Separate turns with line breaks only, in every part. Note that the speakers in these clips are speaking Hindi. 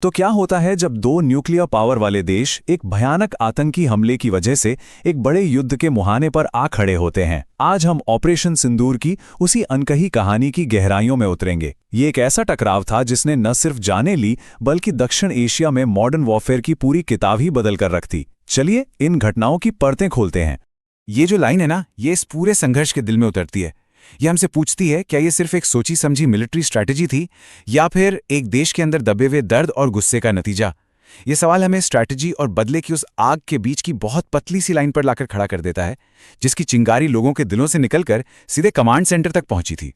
तो क्या होता है जब दो न्यूक्लियर पावर वाले देश एक भयानक आतंकी हमले की वजह से एक बड़े युद्ध के मुहाने पर आ खड़े होते हैं? आज हम ऑपरेशन सिंदूर की उसी अनकही कहानी की गहराइयों में उतरेंगे। ये एक ऐसा टकराव था जिसने न सिर्फ जानें ली बल्कि दक्षिण एशिया में मॉडर्न वॉरफेयर की पूरी किताब ही बदल कर रख दी। चलिए इन घटनाओं की परतें खोलते हैं।
ये जो लाइन है ना, ये इस पूरे संघर्ष के दिल में उतरती है। ये हमसे पूछती है, क्या ये सिर्फ एक सोची समझी मिलिट्री स्ट्रैटेजी थी या फिर एक देश के अंदर दबे हुए दर्द और गुस्से का नतीजा? ये सवाल हमें स्ट्रैटेजी और बदले की उस आग के बीच की बहुत पतली सी लाइन पर लाकर खड़ा कर देता है, जिसकी चिंगारी लोगों के दिलों से निकलकर सीधे कमांड सेंटर तक पहुंची थी।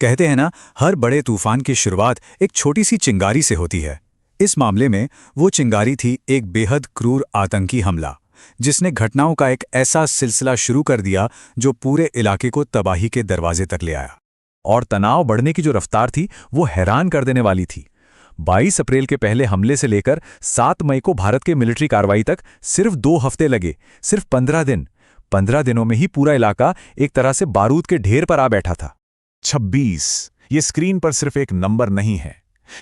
कहते हैं ना, हर बड़े तूफान की शुरुआत एक छोटी सी चिंगारी से होती है। इस मामले में वो चिंगारी थी एक बेहद क्रूर आतंकी हमला, जिसने घटनाओं का एक ऐसा सिलसिला शुरू कर दिया जो पूरे इलाके को तबाही के दरवाजे तक ले आया। और तनाव बढ़ने की जो रफ्तार थी वो हैरान कर देने वाली थी। 22 अप्रैल के पहले हमले से लेकर 7 मई को भारत के मिलिट्री कार्रवाई तक सिर्फ 2 हफ्ते लगे, सिर्फ 15 दिन। 15 दिनों में ही पूरा इलाका एक तरह से बारूद के ढेर पर आ बैठा था।
26 ये स्क्रीन पर सिर्फ एक नंबर नहीं है,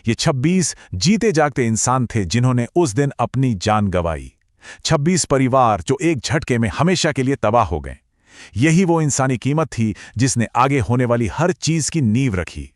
ये 26 जीते जागते इंसान थे जिन्होंने उस दिन अपनी जान गंवाई। 26 परिवार जो एक झटके में हमेशा के लिए तबाह हो गए। यही वो इंसानी कीमत थी जिसने आगे होने वाली हर चीज की नींव रखी।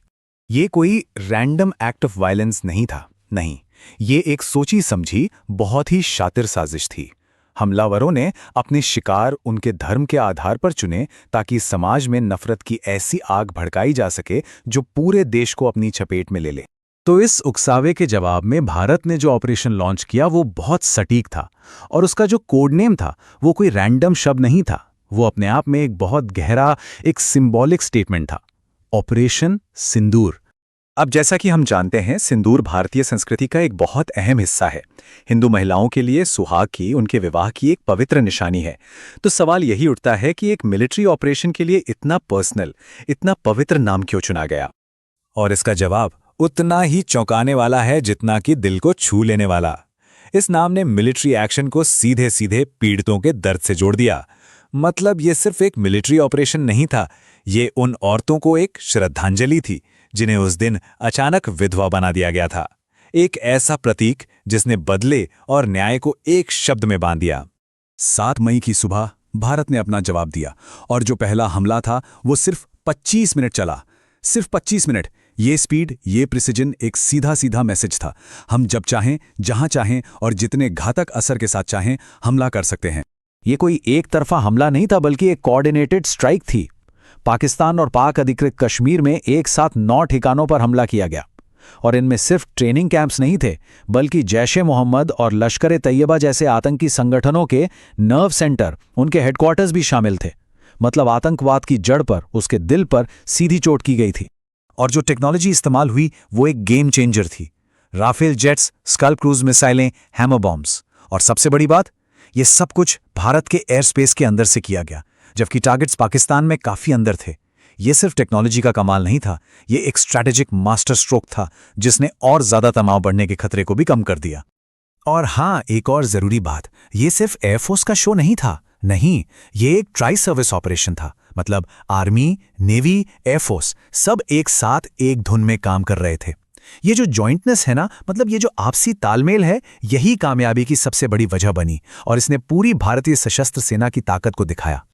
ये कोई रैंडम एक्ट ऑफ वायलेंस नहीं था, नहीं, ये एक सोची समझी बहुत ही शातिर साजिश थी। हमलावरों ने अपने शिकार उनके धर्म के आधार पर चुने ताकि समाज में नफरत की ऐसी आग भड़काई जा सके जो पूरे देश को अपनी चपेट में ले ले। तो इस उकसावे के जवाब में भारत ने जो ऑपरेशन लॉन्च किया वो बहुत सटीक था, और उसका जो कोड नेम था वो कोई रैंडम शब्द नहीं था, वो अपने आप में एक बहुत गहरा, एक सिंबॉलिक स्टेटमेंट था। ऑपरेशन सिंदूर। अब जैसा कि हम जानते हैं, सिंदूर भारतीय संस्कृति का एक बहुत अहम हिस्सा है। हिंदू महिलाओं के लिए सुहाग की, उनके विवाह की एक पवित्र निशानी है। तो सवाल यही उठता है कि एक मिलिट्री ऑपरेशन के लिए इतना पर्सनल, इतना पवित्र नाम क्यों चुना गया? और इसका जवाब उतना ही चौंकाने वाला है जितना कि दिल को छू लेने वाला। इस नाम ने मिलिट्री एक्शन को सीधे सीधे पीड़ितों के दर्द से जोड़ दिया। मतलब ये सिर्फ एक मिलिट्री ऑपरेशन नहीं था, ये उन औरतों को एक श्रद्धांजलि थी जिन्हें उस दिन अचानक विधवा बना दिया गया था। एक ऐसा प्रतीक जिसने बदले और न्याय को एक शब्द में बांध दिया। 7 मई की सुबह भारत ने अपना जवाब दिया, और जो पहला हमला था वो सिर्फ 25 मिनट चला। सिर्फ 25 मिनट। ये स्पीड, ये प्रिसिजन एक सीधा सीधा मैसेज था। हम जब चाहें, जहां चाहें और जितने घातक असर के साथ चाहें हमला कर सकते हैं। ये कोई एक तरफा हमला नहीं था, बल्कि एक कोऑर्डिनेटेड स्ट्राइक थी। पाकिस्तान और पाक अधिकृत कश्मीर में एक साथ 9 ठिकानों पर हमला किया गया, और इनमें सिर्फ ट्रेनिंग कैंप्स नहीं थे, बल्कि जैश-ए-मोहम्मद और लश्कर-ए-तैयबा जैसे आतंकी संगठनों के नर्व सेंटर, उनके हेडक्वार्टर्स भी शामिल थे। मतलब आतंकवाद की जड़ पर, उसके दिल पर सीधी चोट की गई थी। और जो टेक्नोलॉजी इस्तेमाल हुई वो एक गेम चेंजर थी। राफेल जेट्स, स्कल क्रूज मिसाइलें, हैमर बॉम्ब्स, और सबसे बड़ी बात, ये सब कुछ भारत के एयर स्पेस के अंदर से किया गया, जबकि टारगेट्स पाकिस्तान में काफी अंदर थे। ये सिर्फ टेक्नोलॉजी का कमाल नहीं था, ये एक स्ट्रैटेजिक मास्टर स्ट्रोक था जिसने और ज्यादा तनाव बढ़ने के खतरे को भी कम कर दिया। और हाँ, एक और जरूरी बात, ये सिर्फ एयरफोर्स का शो नहीं था। नहीं, ये एक ट्राई सर्विस ऑपरेशन था। मतलब आर्मी, नेवी, एयरफोर्स सब एक साथ एक धुन में काम कर रहे थे। ये जो जॉइंटनेस है ना, मतलब ये जो आपसी तालमेल है, यही कामयाबी की सबसे बड़ी वजह बनी, और इसने पूरी भारतीय सशस्त्र सेना की ताकत को दिखाया।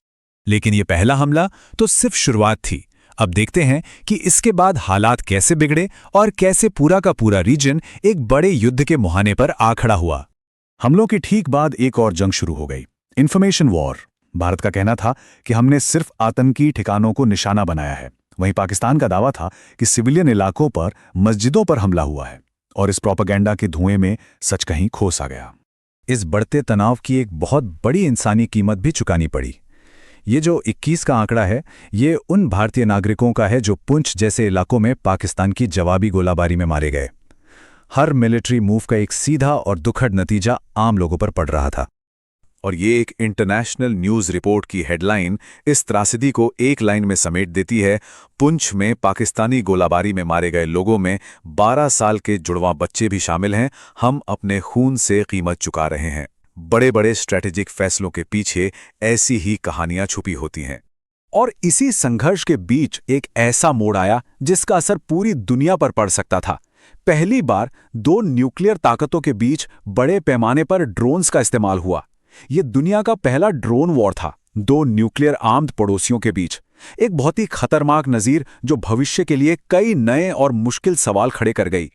लेकिन ये पहला हमला तो सिर्फ शुरुआत थी। अब देखते हैं कि इसके बाद हालात कैसे बिगड़े और कैसे पूरा का पूरा रीजन एक बड़े युद्ध के मुहाने पर आ खड़ा हुआ। हमलों के ठीक बाद एक और जंग शुरू हो गई, इंफॉर्मेशन वॉर। भारत का कहना था कि हमने सिर्फ आतंकी ठिकानों को निशाना बनाया है, वहीं पाकिस्तान का दावा था कि सिविलियन इलाकों पर, मस्जिदों पर हमला हुआ है। और इस प्रोपेगेंडा के धुएं में सच कहीं खो सा गया। इस बढ़ते तनाव की एक बहुत बड़ी इंसानी कीमत भी चुकानी पड़ी। ये जो 21 का आंकड़ा है, ये उन भारतीय नागरिकों का है जो पुंछ जैसे इलाकों में पाकिस्तान की जवाबी गोलाबारी में मारे गए। हर मिलिट्री मूव का एक सीधा और दुखद नतीजा आम लोगों पर पड़ रहा था। और ये एक इंटरनेशनल न्यूज़ रिपोर्ट की हेडलाइन इस त्रासदी को एक लाइन में समेट देती है। पुंछ में पाकिस्तानी गोलाबारी में मारे गए लोगों में 12 साल के जुड़वां बच्चे भी शामिल हैं। हम अपने खून से कीमत चुका रहे हैं। बड़े बड़े स्ट्रैटेजिक फैसलों के पीछे ऐसी ही कहानियां छुपी होती हैं। और इसी संघर्ष के बीच एक ऐसा मोड़ आया जिसका असर पूरी दुनिया पर पड़ सकता था। पहली बार दो न्यूक्लियर ताकतों के बीच बड़े पैमाने पर ड्रोन्स का इस्तेमाल हुआ। ये दुनिया का पहला ड्रोन वॉर था, दो न्यूक्लियर आर्म्ड पड़ोसियों के बीच। एक बहुत ही खतरनाक नज़ीर जो भविष्य के लिए कई नए और मुश्किल सवाल खड़े कर गई।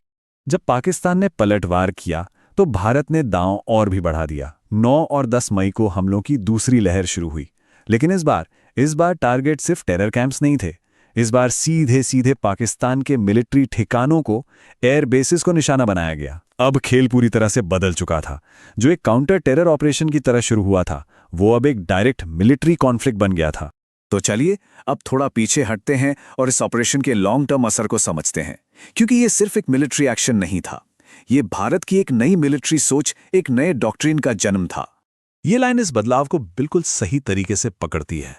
जब पाकिस्तान ने पलटवार किया तो भारत ने दांव और भी बढ़ा दिया। 9 और 10 मई को हमलों की दूसरी लहर शुरू हुई। लेकिन इस बार टारगेट सिर्फ टेरर कैंप्स नहीं थे। इस बार सीधे सीधे पाकिस्तान के मिलिट्री ठिकानों को, एयर बेसिस को निशाना बनाया गया। अब खेल पूरी तरह से बदल चुका था। जो एक काउंटर टेरर ऑपरेशन की तरह शुरू हुआ था, वो अब एक डायरेक्ट मिलिट्री कॉन्फ्लिक्ट बन गया था। तो चलिए अब थोड़ा पीछे हटते हैं और इस ऑपरेशन के लॉन्ग टर्म असर को समझते हैं, क्योंकि ये सिर्फ एक मिलिट्री एक्शन नहीं था। ये भारत की एक नई मिलिट्री सोच, एक नए डॉक्ट्रिन का जन्म था।
ये लाइन इस बदलाव को बिल्कुल सही तरीके से पकड़ती है।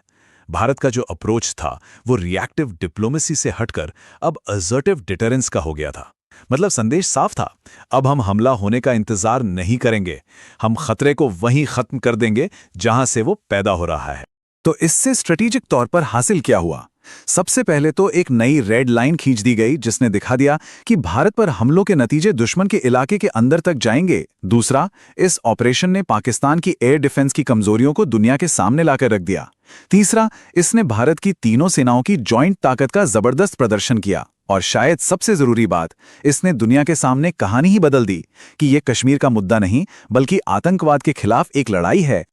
भारत का जो अप्रोच था वो रिएक्टिव डिप्लोमेसी से हटकर अब असर्टिव डिटरेंस का हो गया था। मतलब संदेश साफ था, अब हम हमला होने का इंतजार नहीं करेंगे, हम खतरे को वहीं खत्म कर देंगे जहां से वो पैदा हो रहा है।
तो इससे स्ट्रेटेजिक तौर पर हासिल क्या हुआ? सबसे पहले तो एक नई रेड लाइन खींच दी गई जिसने दिखा दिया कि भारत पर हमलों के नतीजे दुश्मन के इलाके के अंदर तक जाएंगे। दूसरा, इस ऑपरेशन ने पाकिस्तान की एयर डिफेंस की कमजोरियों को दुनिया के सामने लाकर रख दिया। तीसरा, इसने भारत की तीनों सेनाओं की जॉइंट ताकत का जबरदस्त प्रदर्शन किया। और शायद सबसे जरूरी बात, इसने दुनिया के सामने कहानी ही बदल दी कि यह कश्मीर का मुद्दा नहीं बल्कि आतंकवाद के खिलाफ एक लड़ाई है।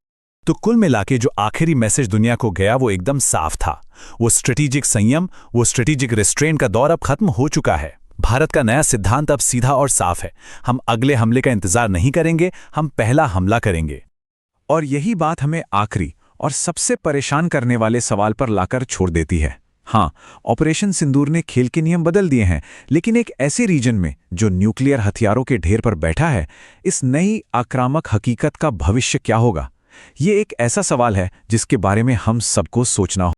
तो कुल मिलाके जो आखिरी मैसेज दुनिया को गया वो एकदम साफ था। वो स्ट्रेटेजिक संयम, वो स्ट्रेटेजिक रिस्ट्रेंट का दौर अब खत्म हो चुका है। भारत का नया सिद्धांत अब सीधा और साफ है। हम अगले हमले का इंतजार नहीं करेंगे, हम पहला हमला करेंगे।
और यही बात हमें आखिरी और सबसे परेशान करने वाले सवाल पर लाकर छोड़ देती है। हाँ, ऑपरेशन सिंदूर ने खेल के नियम बदल दिए हैं, लेकिन एक ऐसे रीजन में जो न्यूक्लियर हथियारों के ढेर पर बैठा है, इस नई आक्रामक हकीकत का भविष्य क्या होगा? ये एक ऐसा सवाल है जिसके बारे में हम सबको सोचना